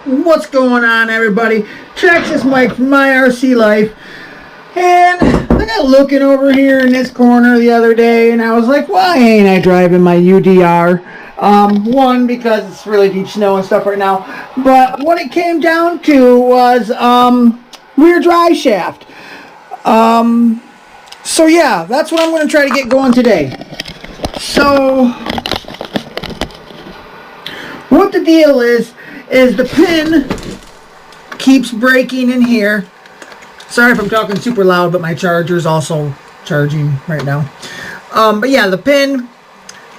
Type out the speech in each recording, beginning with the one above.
What's going on, everybody? Traxxas Mike from my RC Life. And I got looking over here in this corner the other day, and I was like, why ain't I driving my UDR? One, because it's really deep snow and stuff right now. But what it came down to was rear drive shaft. So yeah, that's what I'm going to try to get going today. So what the deal is the pin keeps breaking in here. Sorry if I'm talking super loud, but my charger's also charging right now. But yeah, the pin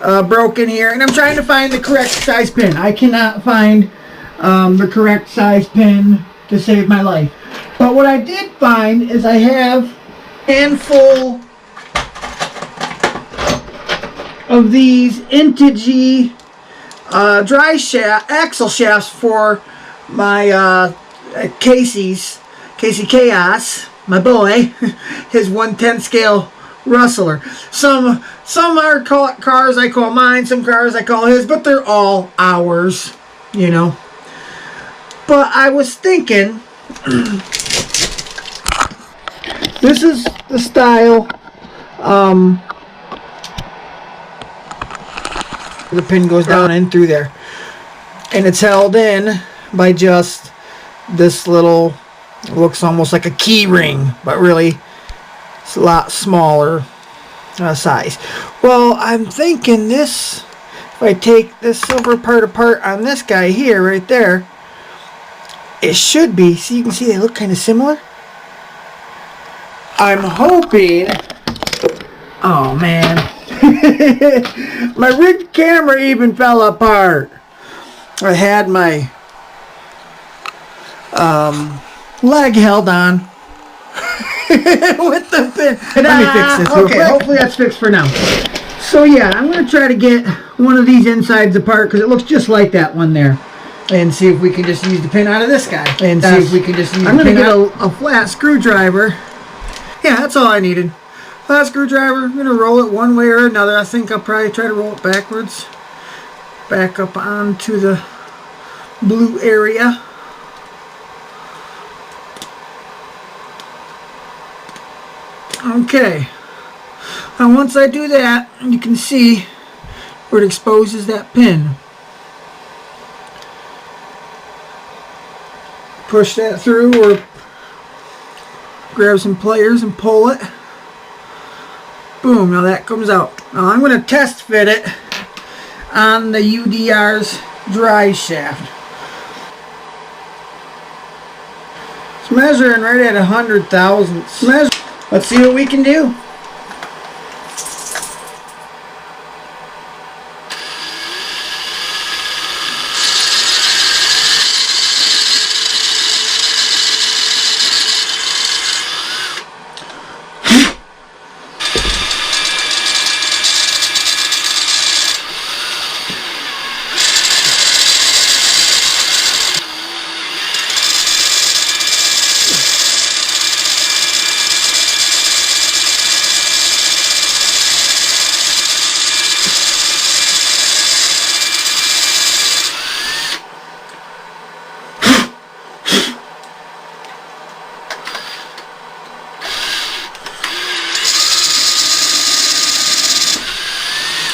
broke in here, and I'm trying to find the correct size pin. I cannot find the correct size pin to save my life. But what I did find is I have a handful of these Integee drive shaft, axle shafts for my Casey Chaos, my boy, his 1/10 scale rustler. Some are cars I call mine, some cars I call his, but they're all ours, you know. But I was thinking, this is the style. The pin goes down in through there, and it's held in by just this little, looks almost like a key ring, but really it's a lot smaller size. Well, I'm thinking this, if I take this silver part apart on this guy here, right there, it should be, see, you can see they look kind of similar. I'm hoping, oh man, my rig camera even fell apart. I had my leg held on with the pin. Let me fix this real quick. Hopefully that's fixed for now. So yeah, I'm going to try to get one of these insides apart because it looks just like that one there. And see if we can just use the pin out of this guy. And see if we can just use I'm going to get a flat screwdriver. Yeah, that's all I needed. Flat screwdriver. I'm going to roll it one way or another. I think I'll probably try to roll it backwards. Back up onto the blue area. Okay. And once I do that, you can see where it exposes that pin. Push that through or grab some pliers and pull it. Boom, now that comes out. Now I'm going to test fit it on the UDR's drive shaft. It's measuring right at 100 thousandths. Let's see what we can do.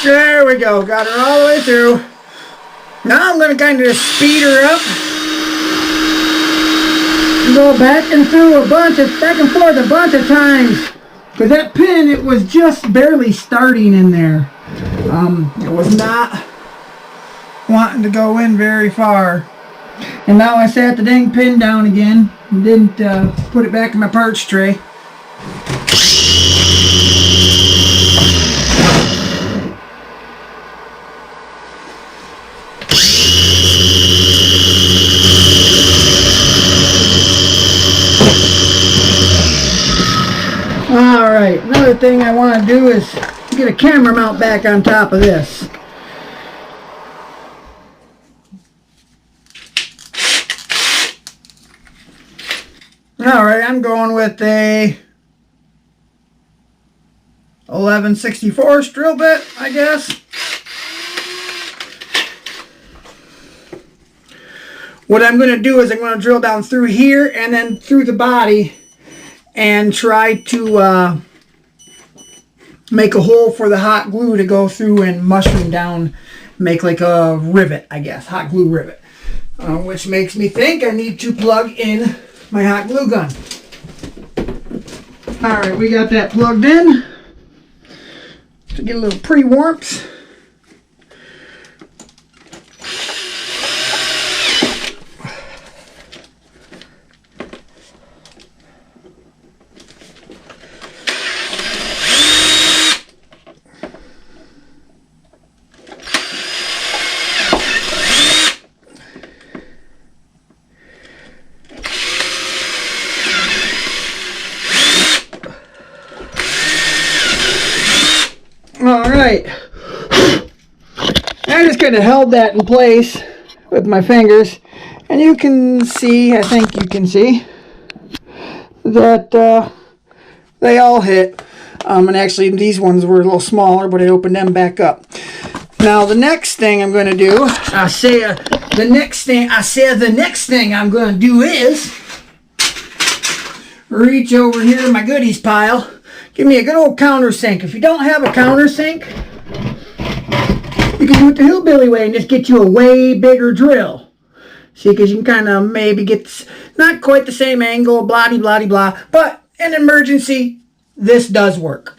There we go, got her all the way through. Now I'm going to kind of just speed her up. And go back and forth a bunch of times. Because that pin, it was just barely starting in there. It was not wanting to go in very far. And now I sat the dang pin down again and didn't put it back in my parts tray. Alright, another thing I want to do is get a camera mount back on top of this. Alright, I'm going with a 11/64 drill bit, I guess. What I'm going to do is I'm going to drill down through here and then through the body and try to make a hole for the hot glue to go through and mushroom down, make like a rivet, I guess, hot glue rivet. Which makes me think I need to plug in my hot glue gun. Alright, we got that plugged in. To get a little pre-warmth. Alright, I just kind of held that in place with my fingers, and you can see, I think you can see, that they all hit. And actually these ones were a little smaller, but I opened them back up. Now the next thing I'm going to do, the next thing I'm going to do is reach over here to my goodies pile. Give me a good old countersink. If you don't have a countersink, you can do it the hillbilly way and just get you a way bigger drill. See, because you can kind of maybe get not quite the same angle, blah, blah, blah, but in an emergency, this does work.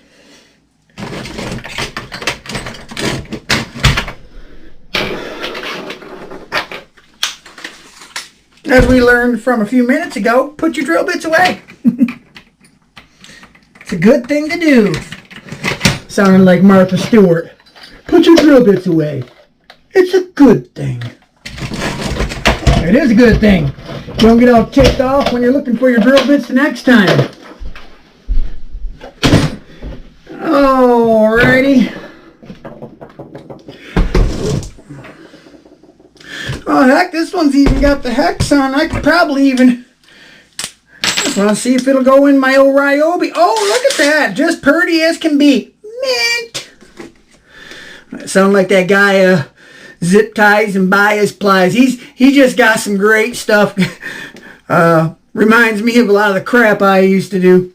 As we learned from a few minutes ago, put your drill bits away. It's a good thing to do. Sounding like Martha Stewart. Put your drill bits away. It's a good thing. It is a good thing. Don't get all ticked off when you're looking for your drill bits the next time. Alrighty. Oh heck, this one's even got the hex on. I could probably even... Well, see if it'll go in my old Ryobi. Oh, look at that. Just purty as can be. Mint. Sound like that guy zip ties and bias plies. He just got some great stuff. Reminds me of a lot of the crap I used to do.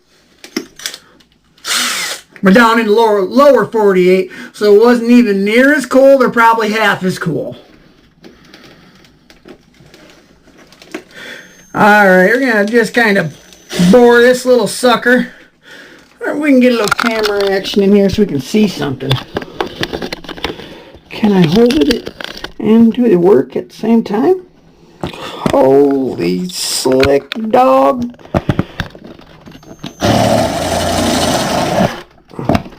We're down in the lower 48, so it wasn't even near as cold or probably half as cool. Alright, we're going to just kind of bore this little sucker. Or we can get a little camera action in here so we can see something. Can I hold it and do the work at the same time? Holy slick dog.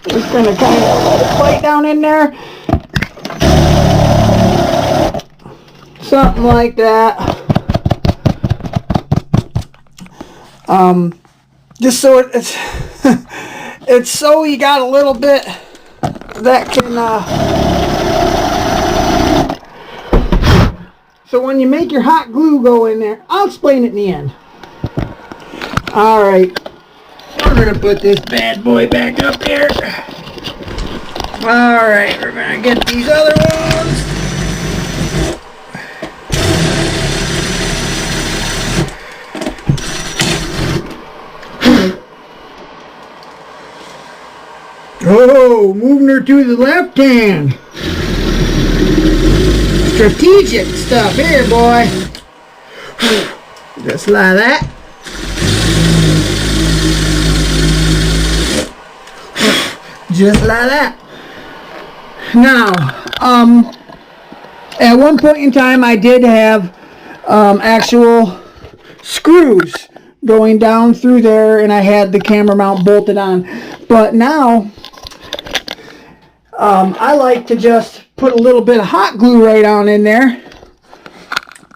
Just going to kind of let it play down in there. Something like that. Just so it's it's so you got a little bit that can so when you make your hot glue go in there, I'll explain it in the end. Alright, we're gonna put this bad boy back up here. Alright, we're gonna get these other ones. Oh, moving her to the left hand. Strategic stuff here, boy. Just like that. Just like that. Now, at one point in time, I did have actual screws going down through there, and I had the camera mount bolted on. But now, I like to just put a little bit of hot glue right on in there,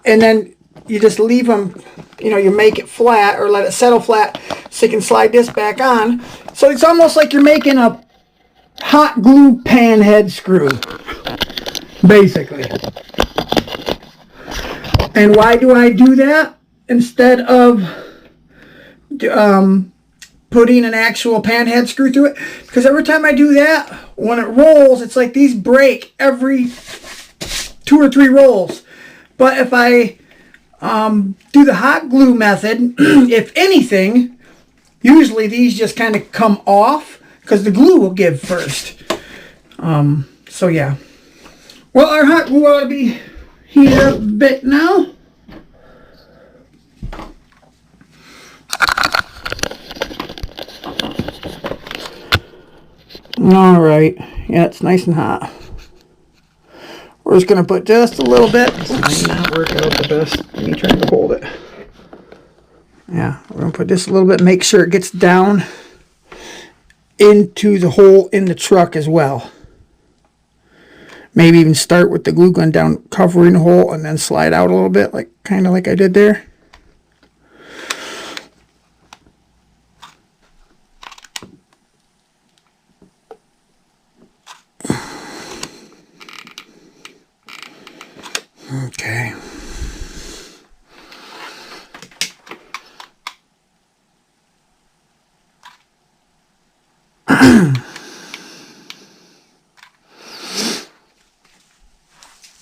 and then you just leave them, you know, you make it flat or let it settle flat so you can slide this back on. So it's almost like you're making a hot glue pan head screw, basically. And why do I do that instead of putting an actual pan head screw through it? Because every time I do that, when it rolls, it's like these break every 2 or 3 rolls. But if I do the hot glue method, if anything, usually these just kind of come off because the glue will give first. So yeah. Well, our hot glue ought to be heated up a bit now. All right. Yeah, it's nice and hot. We're just going to put just a little bit. This might not work out the best. Me trying to hold it. Yeah, we're going to put just a little bit. Make sure it gets down into the hole in the truck as well. Maybe even start with the glue gun down, covering the hole, and then slide out a little bit, like kind of like I did there. Okay.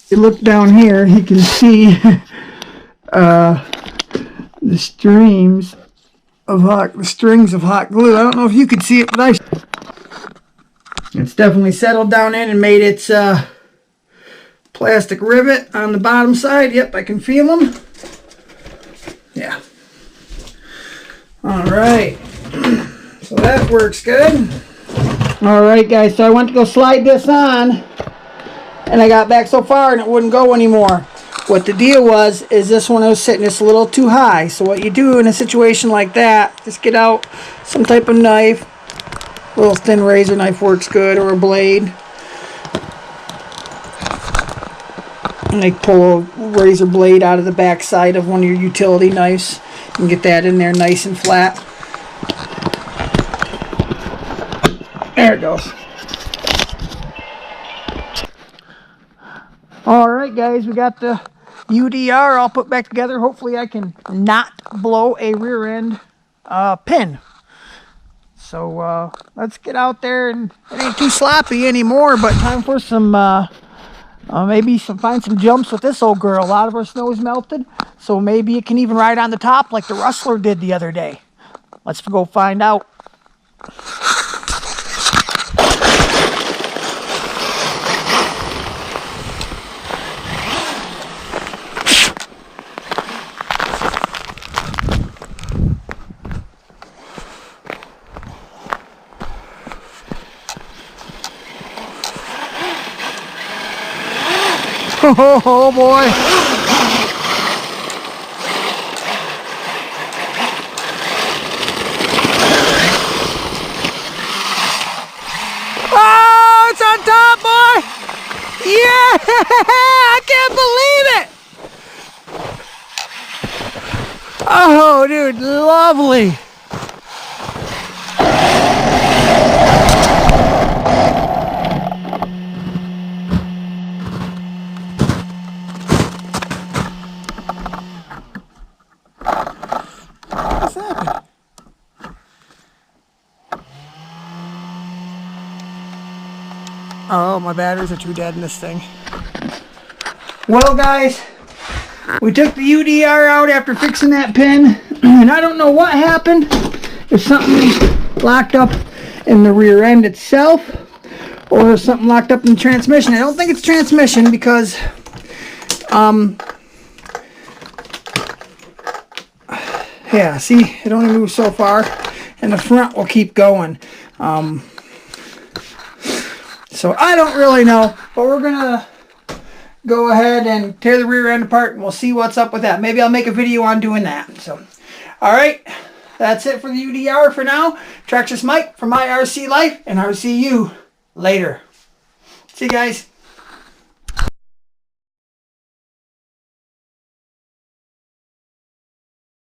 You look down here, you can see the strings of hot glue. I don't know if you can see it, but it's definitely settled down in and made its plastic rivet on the bottom side. Yep, I can feel them. Yeah. All right. So that works good. All right, guys. So I went to go slide this on, and I got back so far, and it wouldn't go anymore. What the deal was is this one was sitting just a little too high. So what you do in a situation like that, just get out some type of knife. A little thin razor knife works good, or a blade. And they pull a razor blade out of the back side of one of your utility knives and get that in there nice and flat. There it goes. Alright guys, we got the UDR all put back together. Hopefully I can not blow a rear end pin. So let's get out there, and it ain't too sloppy anymore, but time for some maybe find some jumps with this old girl. A lot of our snow is melted, so maybe it can even ride on the top like the Rustler did the other day. Let's go find out. Oh boy. Oh, it's on top, boy. Yeah, I can't believe it. Oh, dude, lovely. Oh, my batteries are too dead in this thing. Well, guys, we took the UDR out after fixing that pin, and I don't know what happened. If something locked up in the rear end itself, or something locked up in the transmission. I don't think it's transmission because, yeah, see, it only moves so far, and the front will keep going. So I don't really know, but we're gonna go ahead and tear the rear end apart, and we'll see what's up with that. Maybe I'll make a video on doing that. So, all right, that's it for the UDR for now. Traxxas Mike from My RC Life, and I'll see you later. See you guys.